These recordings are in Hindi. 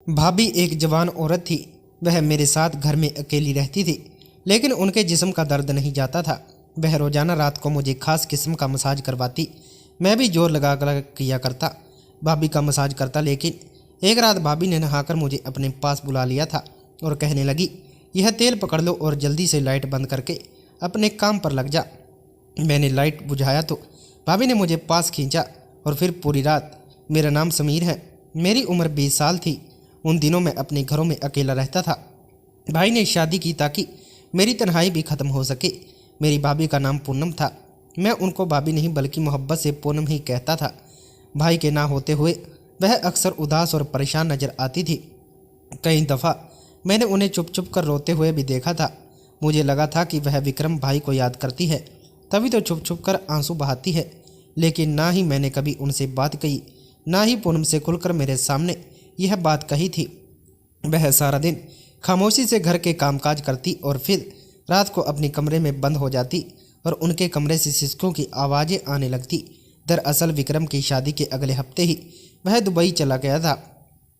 भाभी एक जवान औरत थी। वह मेरे साथ घर में अकेली रहती थी, लेकिन उनके जिस्म का दर्द नहीं जाता था। वह रोजाना रात को मुझे खास किस्म का मसाज करवाती। मैं भी जोर लगा कर किया करता, भाभी का मसाज करता। लेकिन एक रात भाभी ने नहाकर मुझे अपने पास बुला लिया था और कहने लगी, यह तेल पकड़ लो और जल्दी से लाइट बंद करके अपने काम पर लग जा। मैंने लाइट बुझाया तो भाभी ने मुझे पास खींचा और फिर पूरी रात, मेरा नाम समीर है, मेरी उम्र 20 साल थी। उन दिनों मैं अपने घरों में अकेला रहता था। भाई ने शादी की ताकि मेरी तन्हाई भी खत्म हो सके। मेरी भाभी का नाम पूनम था। मैं उनको भाभी नहीं बल्कि मोहब्बत से पूनम ही कहता था। भाई के ना होते हुए वह अक्सर उदास और परेशान नजर आती थी। कई दफ़ा मैंने उन्हें चुप चुप कर रोते हुए भी देखा था। मुझे लगा था कि वह विक्रम भाई को याद करती है, तभी तो छुप छुप कर आंसू बहाती है। लेकिन ना ही मैंने कभी उनसे बात कही, ना ही पूनम से खुलकर मेरे सामने यह बात कही थी। वह सारा दिन खामोशी से घर के कामकाज करती और फिर रात को अपने कमरे में बंद हो जाती और उनके कमरे से सिसकों की आवाज़ें आने लगती। दरअसल विक्रम की शादी के अगले हफ्ते ही वह दुबई चला गया था।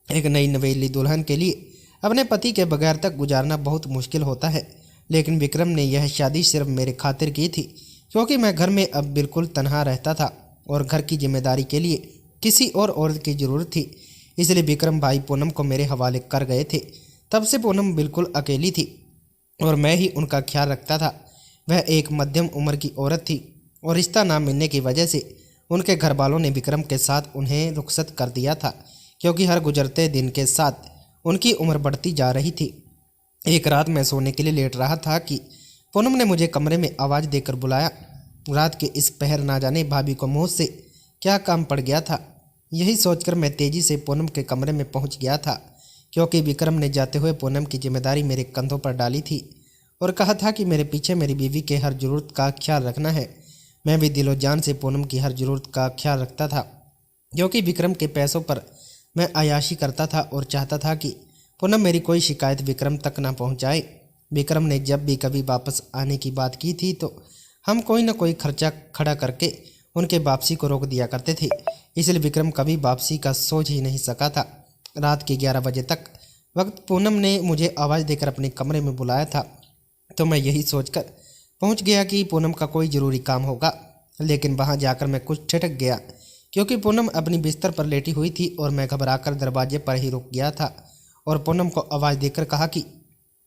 एक नई नवेली दुल्हन के लिए अपने पति के बगैर तक गुजारना बहुत मुश्किल होता है, लेकिन विक्रम ने यह शादी सिर्फ मेरे खातिर की थी, क्योंकि मैं घर में अब बिल्कुल तनहा रहता था और घर की जिम्मेदारी के लिए किसी और औरत की ज़रूरत थी। इसलिए विक्रम भाई पूनम को मेरे हवाले कर गए थे। तब से पूनम बिल्कुल अकेली थी और मैं ही उनका ख्याल रखता था। वह एक मध्यम उम्र की औरत थी और रिश्ता ना मिलने की वजह से उनके घर वालों ने विक्रम के साथ उन्हें रुखसत कर दिया था, क्योंकि हर गुजरते दिन के साथ उनकी उम्र बढ़ती जा रही थी। एक रात मैं सोने के लिए लेट रहा था कि पूनम ने मुझे कमरे में आवाज़ देकर बुलाया। रात के इस पहर ना जाने भाभी को मुझ से क्या काम पड़ गया था। यही सोचकर मैं तेज़ी से पूनम के कमरे में पहुंच गया था, क्योंकि विक्रम ने जाते हुए पूनम की जिम्मेदारी मेरे कंधों पर डाली थी और कहा था कि मेरे पीछे मेरी बीवी के हर ज़रूरत का ख्याल रखना है। मैं भी दिलो जान से पूनम की हर ज़रूरत का ख्याल रखता था, क्योंकि विक्रम के पैसों पर मैं अय्याशी करता था और चाहता था कि पूनम मेरी कोई शिकायत विक्रम तक ना पहुंचाए। विक्रम ने जब भी कभी वापस आने की बात की थी तो हम कोई ना कोई खर्चा खड़ा करके उनके वापसी को रोक दिया करते थे। इसलिए विक्रम कभी वापसी का सोच ही नहीं सका था। रात के 11 बजे तक वक्त पूनम ने मुझे आवाज़ देकर अपने कमरे में बुलाया था, तो मैं यही सोचकर पहुंच गया कि पूनम का कोई ज़रूरी काम होगा। लेकिन वहां जाकर मैं कुछ ठिठक गया, क्योंकि पूनम अपनी बिस्तर पर लेटी हुई थी और मैं घबराकर दरवाजे पर ही रुक गया था और पूनम को आवाज़ देकर कहा कि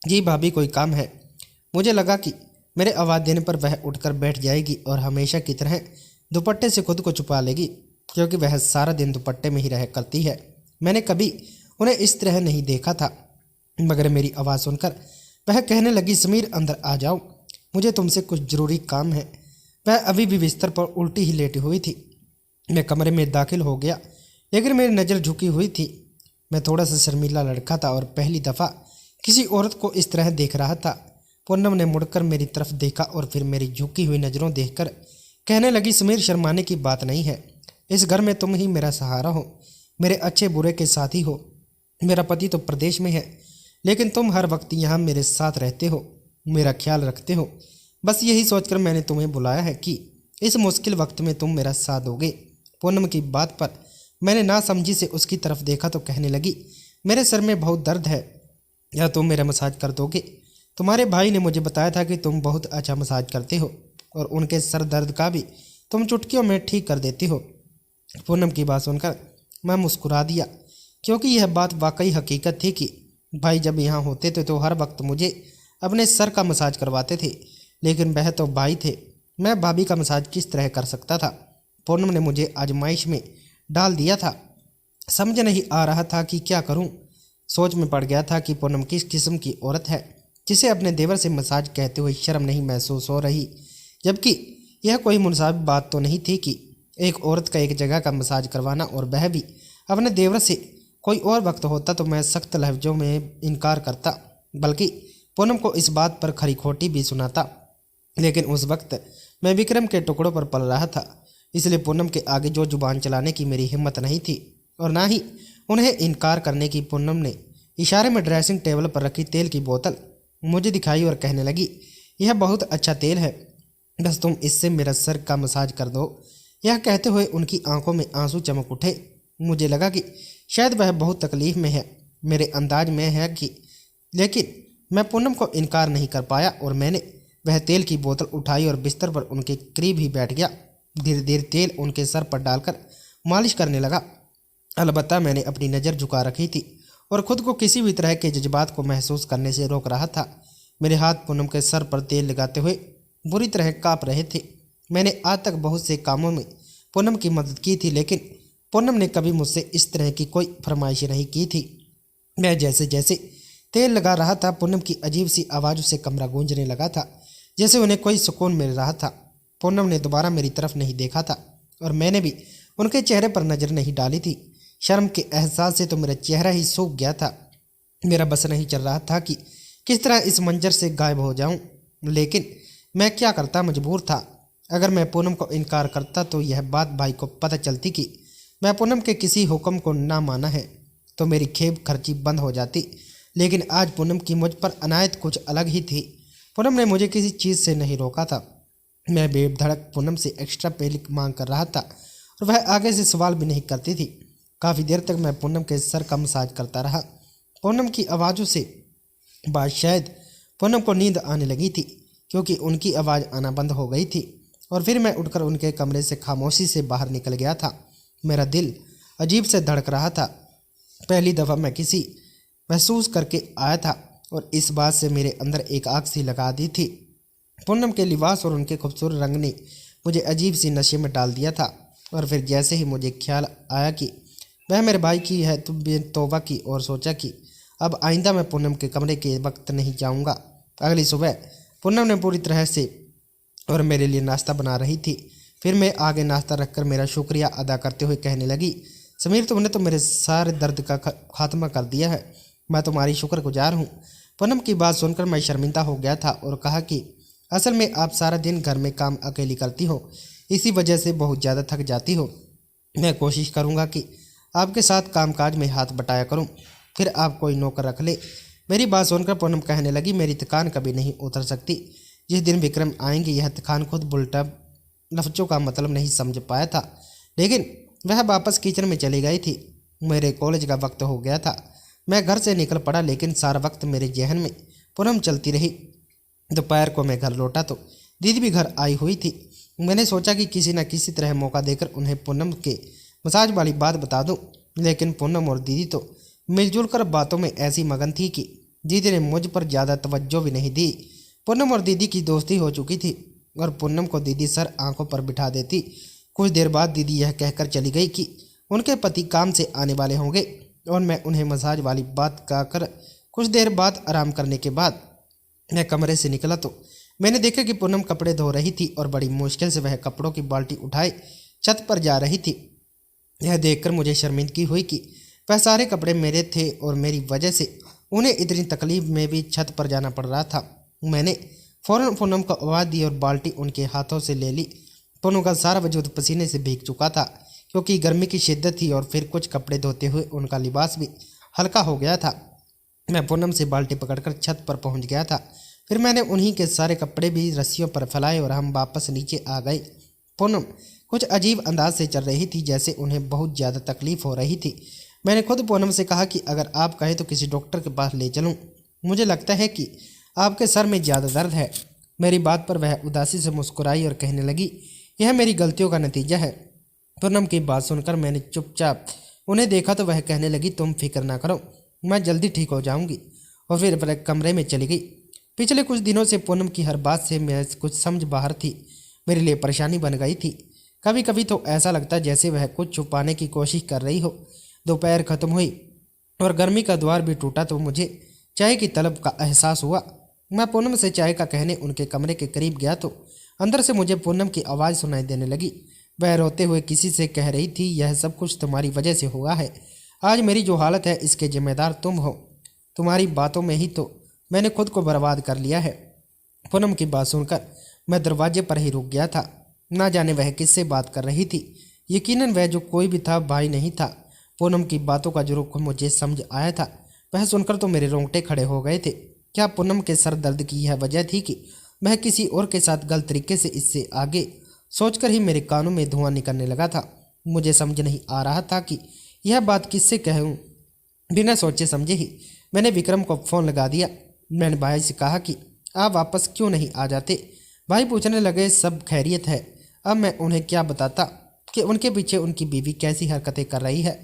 जी भाभी, कोई काम है। मुझे लगा कि मेरे आवाज़ देने पर वह उठकर बैठ जाएगी और हमेशा की तरह दुपट्टे से खुद को छुपा लेगी, क्योंकि वह सारा दिन दुपट्टे में ही रह करती है। मैंने कभी उन्हें इस तरह नहीं देखा था, मगर मेरी आवाज़ सुनकर वह कहने लगी, समीर अंदर आ जाओ, मुझे तुमसे कुछ ज़रूरी काम है। वह अभी भी बिस्तर पर उल्टी ही लेटी हुई थी। मैं कमरे में दाखिल हो गया, लेकिन मेरी नज़र झुकी हुई थी। मैं थोड़ा सा शर्मीला लड़का था और पहली दफ़ा किसी औरत को इस तरह देख रहा था। पूनम ने मुड़कर मेरी तरफ देखा और फिर मेरी झुकी हुई नज़रों देखकर कहने लगी, समीर, शर्माने की बात नहीं है। इस घर में तुम ही मेरा सहारा हो, मेरे अच्छे बुरे के साथी हो। मेरा पति तो प्रदेश में है, लेकिन तुम हर वक्त यहाँ मेरे साथ रहते हो, मेरा ख्याल रखते हो। बस यही सोचकर मैंने तुम्हें बुलाया है कि इस मुश्किल वक्त में तुम मेरा साथ दोगे। पूनम की बात पर मैंने नासमझी से उसकी तरफ देखा तो कहने लगी, मेरे सर में बहुत दर्द है, या तुम मेरा मसाज कर दोगे? तुम्हारे भाई ने मुझे बताया था कि तुम बहुत अच्छा मसाज करते हो और उनके सर दर्द का भी तुम चुटकियों में ठीक कर देती हो। पूनम की बात सुनकर मैं मुस्कुरा दिया, क्योंकि यह बात वाकई हकीकत थी कि भाई जब यहाँ होते थे तो हर वक्त मुझे अपने सर का मसाज करवाते थे, लेकिन वह तो भाई थे, मैं भाभी का मसाज किस तरह कर सकता था। पूनम ने मुझे आजमाइश में डाल दिया था। समझ नहीं आ रहा था कि क्या करूं। सोच में पड़ गया था कि पूनम किस किस्म की औरत है जिसे अपने देवर से मसाज कहते हुए शर्म नहीं महसूस हो रही, जबकि यह कोई मुनासिब बात तो नहीं थी कि एक औरत का एक जगह का मसाज करवाना, और वह भी अपने देवर से। कोई और वक्त होता तो मैं सख्त लहजों में इनकार करता, बल्कि पूनम को इस बात पर खरी खोटी भी सुनाता। लेकिन उस वक्त मैं विक्रम के टुकड़ों पर पल रहा था, इसलिए पूनम के आगे जो जुबान चलाने की मेरी हिम्मत नहीं थी और ना ही उन्हें इनकार करने की। पूनम ने इशारे में ड्रेसिंग टेबल पर रखी तेल की बोतल मुझे दिखाई और कहने लगी, यह बहुत अच्छा तेल है, बस तुम इससे मेरा सर का मसाज कर दो। यह कहते हुए उनकी आंखों में आंसू चमक उठे। मुझे लगा कि शायद वह बहुत तकलीफ में है। मेरे अंदाज में है कि, लेकिन मैं पूनम को इनकार नहीं कर पाया और मैंने वह तेल की बोतल उठाई और बिस्तर पर उनके करीब ही बैठ गया। धीरे धीरे तेल उनके सर पर डालकर मालिश करने लगा। अलबत्ता मैंने अपनी नज़र झुका रखी थी और खुद को किसी भी तरह के जज्बात को महसूस करने से रोक रहा था। मेरे हाथ पूनम के सर पर तेल लगाते हुए बुरी तरह काँप रहे थे। मैंने आज तक बहुत से कामों में पूनम की मदद की थी, लेकिन पूनम ने कभी मुझसे इस तरह की कोई फरमाइश नहीं की थी। मैं जैसे जैसे तेल लगा रहा था, पूनम की अजीब सी आवाज़ से कमरा गूंजने लगा था, जैसे उन्हें कोई सुकून मिल रहा था। पूनम ने दोबारा मेरी तरफ नहीं देखा था और मैंने भी उनके चेहरे पर नज़र नहीं डाली थी। शर्म के एहसास से तो मेरा चेहरा ही सूख गया था। मेरा बस नहीं चल रहा था कि किस तरह इस मंजर से गायब हो जाऊं, लेकिन मैं क्या करता, मजबूर था। अगर मैं पूनम को इनकार करता तो यह बात भाई को पता चलती कि मैं पूनम के किसी हुक्म को ना माना है, तो मेरी खेब खर्ची बंद हो जाती। लेकिन आज पूनम की मुझ पर अनायत कुछ अलग ही थी। पूनम ने मुझे किसी चीज़ से नहीं रोका था। मैं बेधड़क पूनम से एक्स्ट्रा पे मांग कर रहा था और वह आगे से सवाल भी नहीं करती थी। काफ़ी देर तक मैं पूनम के सर का मसाज करता रहा। पूनम की आवाज़ों से बाद शायद पूनम को नींद आने लगी थी, क्योंकि उनकी आवाज़ आना बंद हो गई थी और फिर मैं उठकर उनके कमरे से खामोशी से बाहर निकल गया था। मेरा दिल अजीब से धड़क रहा था। पहली दफ़ा मैं किसी महसूस करके आया था और इस बात से मेरे अंदर एक आग सी लगा दी थी। पूनम के लिबास और उनके खूबसूरत रंग ने मुझे अजीब सी नशे में डाल दिया था। और फिर जैसे ही मुझे ख्याल आया कि वह मेरे भाई की है, तो तौबा की और सोचा कि अब आइंदा मैं पूनम के कमरे के वक्त नहीं जाऊंगा। अगली सुबह पूनम ने पूरी तरह से और मेरे लिए नाश्ता बना रही थी। फिर मैं आगे नाश्ता रखकर मेरा शुक्रिया अदा करते हुए कहने लगी, समीर, तुमने तो मेरे सारे दर्द का खात्मा कर दिया है। मैं तुम्हारी शुक्रगुजार हूँ। पूनम की बात सुनकर मैं शर्मिंदा हो गया था और कहा कि असल में आप सारा दिन घर में काम अकेली करती हो, इसी वजह से बहुत ज़्यादा थक जाती हो। मैं कोशिश करूँगा कि आपके साथ कामकाज में हाथ बटाया करूं, फिर आप कोई नौकर रख ले। मेरी बात सुनकर पूनम कहने लगी, मेरी थकान कभी नहीं उतर सकती। जिस दिन विक्रम आएंगे यह थकान खुद बुलटा लफ्ज़ों का मतलब नहीं समझ पाया था, लेकिन वह वापस किचन में चली गई थी। मेरे कॉलेज का वक्त हो गया था। मैं घर से निकल पड़ा, लेकिन सारा वक्त मेरे जहन में पूनम चलती रही। दोपहर को मैं घर लौटा तो दीदी भी घर आई हुई थी। मैंने सोचा कि किसी न किसी तरह मौका देकर उन्हें पूनम के मसाज वाली बात बता दूं, लेकिन पूनम और दीदी तो मिलजुल कर बातों में ऐसी मगन थी कि दीदी ने मुझ पर ज़्यादा तवज्जो भी नहीं दी। पूनम और दीदी की दोस्ती हो चुकी थी और पूनम को दीदी सर आंखों पर बिठा देती। कुछ देर बाद दीदी यह कहकर चली गई कि उनके पति काम से आने वाले होंगे और मैं उन्हें मसाज वाली बात कहकर कुछ देर बाद आराम करने के बाद मैं कमरे से निकला तो मैंने देखा कि पूनम कपड़े धो रही थी और बड़ी मुश्किल से वह कपड़ों की बाल्टी उठाए छत पर जा रही थी। यह देखकर मुझे शर्मिंदगी हुई कि वह सारे कपड़े मेरे थे और मेरी वजह से उन्हें इतनी तकलीफ में भी छत पर जाना पड़ रहा था। मैंने फ़ौरन पूनम को आवाज़ दी और बाल्टी उनके हाथों से ले ली। पूनम का सारा वजूद पसीने से भीग चुका था, क्योंकि गर्मी की शिद्दत थी और फिर कुछ कपड़े धोते हुए उनका लिबास भी हल्का हो गया था। मैं पूनम से बाल्टी पकड़कर छत पर पहुंच गया था। फिर मैंने उन्हीं के सारे कपड़े भी रस्सियों पर फैलाए और हम वापस नीचे आ गए। पूनम कुछ अजीब अंदाज से चल रही थी, जैसे उन्हें बहुत ज़्यादा तकलीफ़ हो रही थी। मैंने खुद पूनम से कहा कि अगर आप कहें तो किसी डॉक्टर के पास ले चलूं। मुझे लगता है कि आपके सर में ज़्यादा दर्द है। मेरी बात पर वह उदासी से मुस्कुराई और कहने लगी, यह मेरी गलतियों का नतीजा है। पूनम की बात सुनकर मैंने चुपचाप उन्हें देखा तो वह कहने लगी, तुम फिक्र ना करो, मैं जल्दी ठीक हो जाऊंगी। और फिर वह कमरे में चली गई। पिछले कुछ दिनों से पूनम की हर बात से मैं कुछ समझ बाहर थी, मेरे लिए परेशानी बन गई थी। कभी कभी तो ऐसा लगता जैसे वह कुछ छुपाने की कोशिश कर रही हो। दोपहर खत्म हुई और गर्मी का द्वार भी टूटा तो मुझे चाय की तलब का एहसास हुआ। मैं पूनम से चाय का कहने उनके कमरे के करीब गया तो अंदर से मुझे पूनम की आवाज़ सुनाई देने लगी। वह रोते हुए किसी से कह रही थी, यह सब कुछ तुम्हारी वजह से हुआ है। आज मेरी जो हालत है इसके जिम्मेदार तुम हो। तुम्हारी बातों में ही तो मैंने खुद को बर्बाद कर लिया है। पूनम की बात सुनकर मैं दरवाजे पर ही रुक गया था। ना जाने वह किससे बात कर रही थी। यकीनन वह जो कोई भी था भाई नहीं था। पूनम की बातों का जो रुख मुझे समझ आया था, वह सुनकर तो मेरे रोंगटे खड़े हो गए थे। क्या पूनम के सर दर्द की यह वजह थी कि वह किसी और के साथ गलत तरीके से इससे आगे सोचकर ही मेरे कानों में धुआं निकलने लगा था। मुझे समझ नहीं आ रहा था कि यह बात किससे कहूँ। बिना सोचे समझे ही मैंने विक्रम को फ़ोन लगा दिया। मैंने भाई से कहा कि आप वापस क्यों नहीं आ जाते। भाई पूछने लगे सब खैरियत है। अब मैं उन्हें क्या बताता कि उनके पीछे उनकी बीवी कैसी हरकतें कर रही है।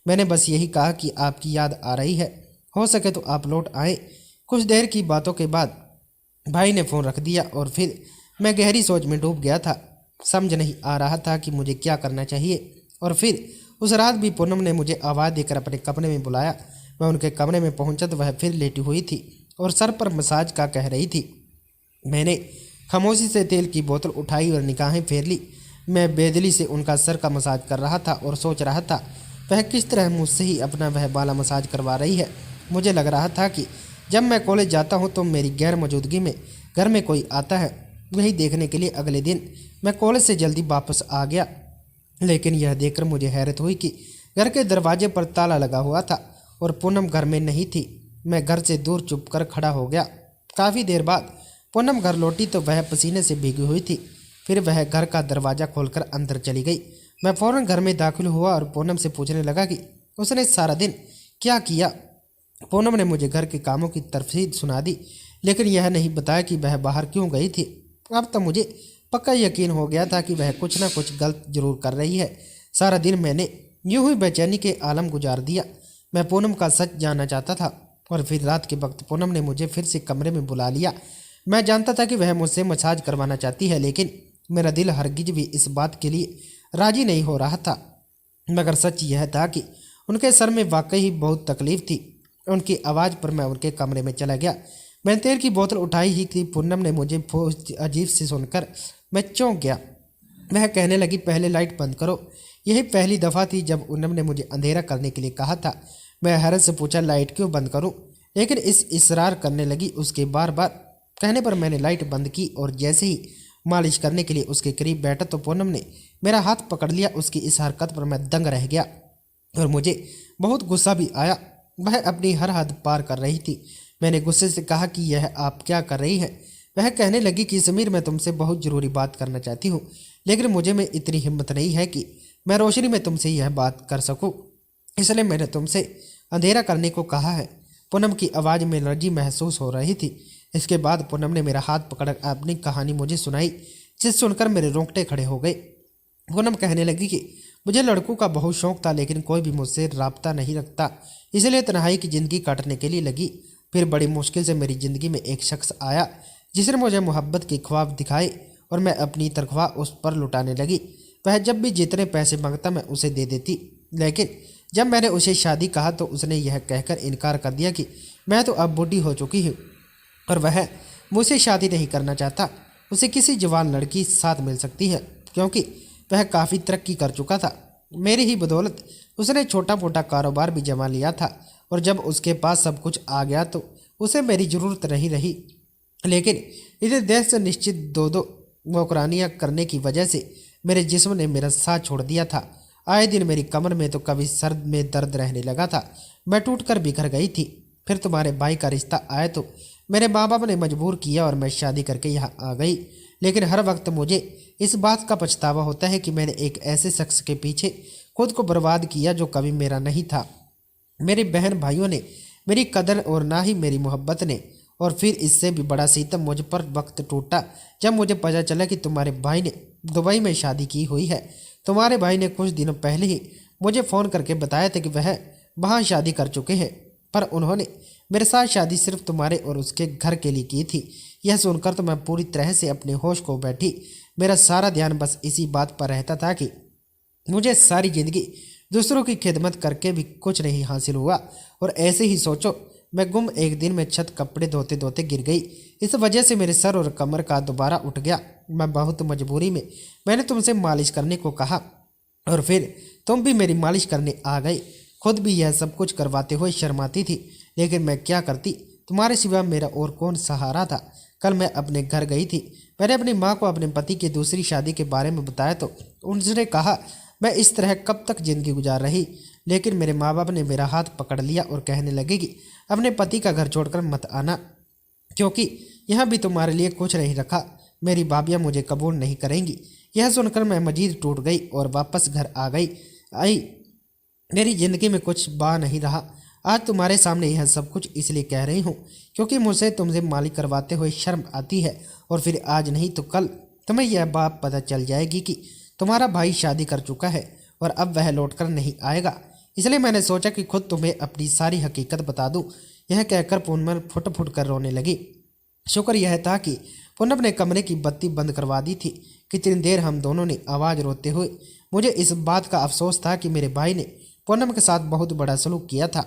मैंने बस यही कहा कि आपकी याद आ रही है, हो सके तो आप लौट आए। कुछ देर की बातों के बाद भाई ने फ़ोन रख दिया और फिर मैं गहरी सोच में डूब गया था। समझ नहीं आ रहा था कि मुझे क्या करना चाहिए। और फिर उस रात भी पूनम ने मुझे आवाज़ देकर अपने कमरे में बुलाया। मैं उनके कमरे में पहुंचा तो वह फिर लेटी हुई थी और सर पर मसाज का कह रही थी। मैंने खामोशी से तेल की बोतल उठाई और निगाहें फेर ली। मैं बेदिली से उनका सर का मसाज कर रहा था और सोच रहा था वह किस तरह मुझसे ही अपना वह बाला मसाज करवा रही है। मुझे लग रहा था कि जब मैं कॉलेज जाता हूँ तो मेरी गैर मौजूदगी में घर में कोई आता है। वही देखने के लिए अगले दिन मैं कॉलेज से जल्दी वापस आ गया। लेकिन यह देखकर मुझे हैरत हुई कि घर के दरवाजे पर ताला लगा हुआ था और पूनम घर में नहीं थी। मैं घर से दूर चुप कर खड़ा हो गया। काफ़ी देर बाद पूनम घर लौटी तो वह पसीने से भीगी हुई थी। फिर वह घर का दरवाज़ा खोलकर अंदर चली गई। मैं फ़ौरन घर में दाखिल हुआ और पूनम से पूछने लगा कि उसने सारा दिन क्या किया। पूनम ने मुझे घर के कामों की तफसील सुना दी, लेकिन यह नहीं बताया कि वह बाहर क्यों गई थी। अब तो मुझे पक्का यकीन हो गया था कि वह कुछ ना कुछ गलत जरूर कर रही है। सारा दिन मैंने यूं ही बेचैनी के आलम गुजार दिया। मैं पूनम का सच जानना चाहता था। और फिर रात के वक्त पूनम ने मुझे फिर से कमरे में बुला लिया। मैं जानता था कि वह मुझसे मसाज करवाना चाहती है, लेकिन मेरा दिल हरगिज भी इस बात के लिए राजी नहीं हो रहा था। मगर सच यह था कि उनके सर में वाकई ही बहुत तकलीफ थी। उनकी आवाज़ पर मैं उनके कमरे में चला गया। मैंने तेल की बोतल उठाई ही कि पूनम ने मुझे अजीब से सुनकर मैं चौंक गया। वह कहने लगी पहले लाइट बंद करो। यही पहली दफ़ा थी जब पूनम ने मुझे अंधेरा करने के लिए कहा था। मैं हैरत से पूछा लाइट क्यों बंद करूं, लेकिन इस इसरार करने लगी। उसके बार बार कहने पर मैंने लाइट बंद की और जैसे ही मालिश करने के लिए उसके करीब बैठा तो पूनम ने मेरा हाथ पकड़ लिया। उसकी इस हरकत पर मैं दंग रह गया और मुझे बहुत गुस्सा भी आया। वह अपनी हर हद पार कर रही थी। मैंने गुस्से से कहा कि यह आप क्या कर रही हैं। वह कहने लगी कि समीर मैं तुमसे बहुत ज़रूरी बात करना चाहती हूँ, लेकिन मुझे में इतनी हिम्मत नहीं है कि मैं रोशनी में तुमसे यह बात कर सकूँ, इसलिए मैंने तुमसे अंधेरा करने को कहा है। पूनम की आवाज़ में एलर्जी महसूस हो रही थी। इसके बाद पूनम ने मेरा हाथ पकड़ अपनी कहानी मुझे सुनाई, जिस सुनकर मेरे रोंगटे खड़े हो गए। पूनम कहने लगी कि मुझे लड़कों का बहुत शौक था, लेकिन कोई भी मुझसे राब्ता नहीं रखता, इसलिए तन्हाई की ज़िंदगी काटने के लिए लगी। फिर बड़ी मुश्किल से मेरी ज़िंदगी में एक शख्स आया जिसने मुझे मोहब्बत के ख्वाब दिखाए और मैं अपनी तनख्वाह उस पर लुटाने लगी। वह जब भी जितने पैसे मांगता मैं उसे दे देती, लेकिन जब मैंने उसे शादी कहा तो उसने यह कहकर इनकार कर दिया कि मैं तो अब बूढ़ी हो चुकी हूँ और वह मुझसे शादी नहीं करना चाहता। उसे किसी जवान लड़की साथ मिल सकती है, क्योंकि वह काफ़ी तरक्की कर चुका था। मेरी ही बदौलत उसने छोटा मोटा कारोबार भी जमा लिया था और जब उसके पास सब कुछ आ गया तो उसे मेरी ज़रूरत नहीं रही। लेकिन इधर देश से निश्चित दो नौकरानियाँ करने की वजह से मेरे जिस्म ने मेरा साथ छोड़ दिया था। आए दिन मेरी कमर में तो कभी सर में दर्द रहने लगा था। मैं टूटकर बिखर गई थी। फिर तुम्हारे भाई का रिश्ता आया तो मेरे माँ बाप ने मजबूर किया और मैं शादी करके यहाँ आ गई। लेकिन हर वक्त मुझे इस बात का पछतावा होता है कि मैंने एक ऐसे शख्स के पीछे खुद को बर्बाद किया जो कभी मेरा नहीं था। मेरी बहन भाइयों ने मेरी कदर और ना ही मेरी मोहब्बत ने। और फिर इससे भी बड़ा सितम मुझ पर वक्त टूटा जब मुझे पता चला कि तुम्हारे भाई ने दुबई में शादी की हुई है। तुम्हारे भाई ने कुछ दिनों पहले ही मुझे फ़ोन करके बताया था कि वह वहाँ शादी कर चुके हैं, पर उन्होंने मेरे साथ शादी सिर्फ तुम्हारे और उसके घर के लिए की थी। यह सुनकर तो मैं पूरी तरह से अपने होश को बैठी। मेरा सारा ध्यान बस इसी बात पर रहता था कि मुझे सारी ज़िंदगी दूसरों की खिदमत करके भी कुछ नहीं हासिल हुआ। और ऐसे ही सोचो मैं गुम एक दिन में छत कपड़े धोते धोते गिर गई। इस वजह से मेरे सर और कमर का दोबारा उठ गया। मैं बहुत मजबूरी में मैंने तुमसे मालिश करने को कहा और फिर तुम भी मेरी मालिश करने आ गए। खुद भी यह सब कुछ करवाते हुए शर्माती थी, लेकिन मैं क्या करती, तुम्हारे सिवा मेरा और कौन सहारा था। कल मैं अपने घर गई थी। मैंने अपनी माँ को अपने पति की दूसरी शादी के बारे में बताया तो उनसे कहा मैं इस तरह कब तक ज़िंदगी गुजार रही। लेकिन मेरे माँ बाप ने मेरा हाथ पकड़ लिया और कहने लगे कि अपने पति का घर छोड़कर मत आना, क्योंकि यहाँ भी तुम्हारे लिए कुछ नहीं रखा। मेरी भाभियाँ मुझे कबूल नहीं करेंगी। यह सुनकर मैं मजीद टूट गई और वापस घर आ गई। मेरी ज़िंदगी में कुछ बा नहीं रहा। आज तुम्हारे सामने यह सब कुछ इसलिए कह रही हूँ क्योंकि मुझसे तुमसे मालिक करवाते हुए शर्म आती है, और फिर आज नहीं तो कल तुम्हें यह बात पता चल जाएगी कि तुम्हारा भाई शादी कर चुका है और अब वह लौटकर नहीं आएगा। इसलिए मैंने सोचा कि खुद तुम्हें अपनी सारी हकीकत बता दूं। यह कहकर पूनम फुट फुट कर रोने लगी। शुक्र यह था कि पूनम ने कमरे की बत्ती बंद करवा दी थी। कितनी देर हम दोनों ने आवाज़ रोते हुए। मुझे इस बात का अफसोस था कि मेरे भाई ने पूनम के साथ बहुत बड़ा सलूक किया था।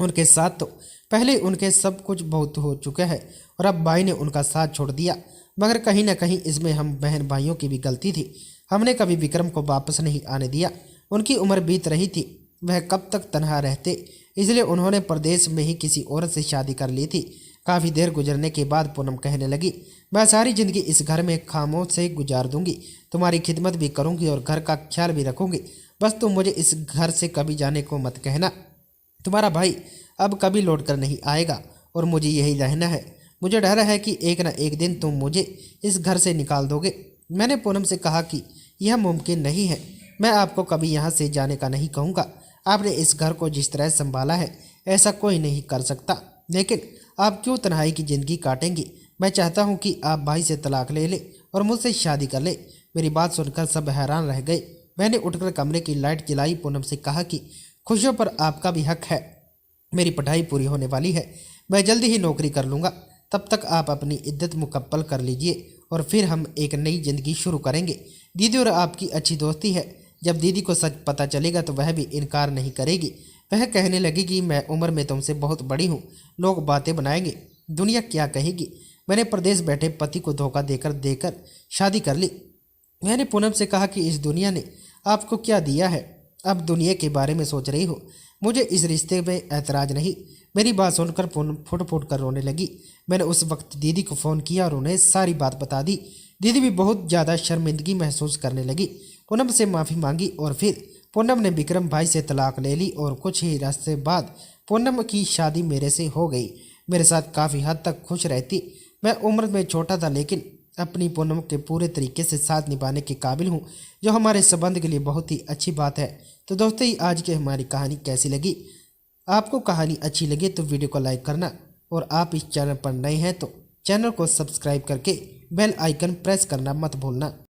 उनके साथ तो पहले उनके सब कुछ बहुत हो चुका है और अब भाई ने उनका साथ छोड़ दिया। मगर कहीं ना कहीं इसमें हम बहन भाइयों की भी गलती थी। हमने कभी विक्रम को वापस नहीं आने दिया। उनकी उम्र बीत रही थी, वह कब तक तन्हा रहते, इसलिए उन्होंने प्रदेश में ही किसी औरत से शादी कर ली थी। काफ़ी देर गुजरने के बाद पूनम कहने लगी, मैं सारी ज़िंदगी इस घर में खामोश से गुजार दूंगी, तुम्हारी खिदमत भी करूंगी और घर का ख्याल भी रखूंगी। बस तुम मुझे इस घर से कभी जाने को मत कहना। तुम्हारा भाई अब कभी लौट कर नहीं आएगा और मुझे यही रहना है। मुझे डर है कि एक न एक दिन तुम मुझे इस घर से निकाल दोगे। मैंने पूनम से कहा कि यह मुमकिन नहीं है। मैं आपको कभी यहाँ से जाने का नहीं कहूँगा। आपने इस घर को जिस तरह संभाला है ऐसा कोई नहीं कर सकता। लेकिन आप क्यों तन्हाई की ज़िंदगी काटेंगी? मैं चाहता हूँ कि आप भाई से तलाक ले ले और मुझसे शादी कर ले। मेरी बात सुनकर सब हैरान रह गए। मैंने उठकर कमरे की लाइट जलाई। पूनम से कहा कि खुशियों पर आपका भी हक है। मेरी पढ़ाई पूरी होने वाली है, मैं जल्दी ही नौकरी कर लूँगा। तब तक आप अपनी इद्दत मुकम्मल कर लीजिए और फिर हम एक नई ज़िंदगी शुरू करेंगे। दीदी और आपकी अच्छी दोस्ती है, जब दीदी को सच पता चलेगा तो वह भी इनकार नहीं करेगी। वह कहने लगी कि मैं उम्र में तुमसे बहुत बड़ी हूँ, लोग बातें बनाएंगे, दुनिया क्या कहेगी। मैंने प्रदेश बैठे पति को धोखा देकर शादी कर ली। मैंने पूनम से कहा कि इस दुनिया ने आपको क्या दिया है, अब दुनिया के बारे में सोच रही हो। मुझे इस रिश्ते में ऐतराज़ नहीं। मेरी बात सुनकर पूनम फुट फुट कर रोने लगी। मैंने उस वक्त दीदी को फ़ोन किया और उन्हें सारी बात बता दी। दीदी भी बहुत ज़्यादा शर्मिंदगी महसूस करने लगी। पूनम से माफ़ी मांगी और फिर पूनम ने विक्रम भाई से तलाक ले ली और कुछ ही रास्ते बाद पूनम की शादी मेरे से हो गई। मेरे साथ काफ़ी हद तक खुश रहती। मैं उम्र में छोटा था लेकिन अपनी पूनम के पूरे तरीके से साथ निभाने के काबिल हूँ, जो हमारे संबंध के लिए बहुत ही अच्छी बात है। तो दोस्तों, आज की हमारी कहानी कैसी लगी? आपको कहानी अच्छी लगी तो वीडियो को लाइक करना, और आप इस चैनल पर नए हैं तो चैनल को सब्सक्राइब करके बेल आइकन प्रेस करना मत भूलना।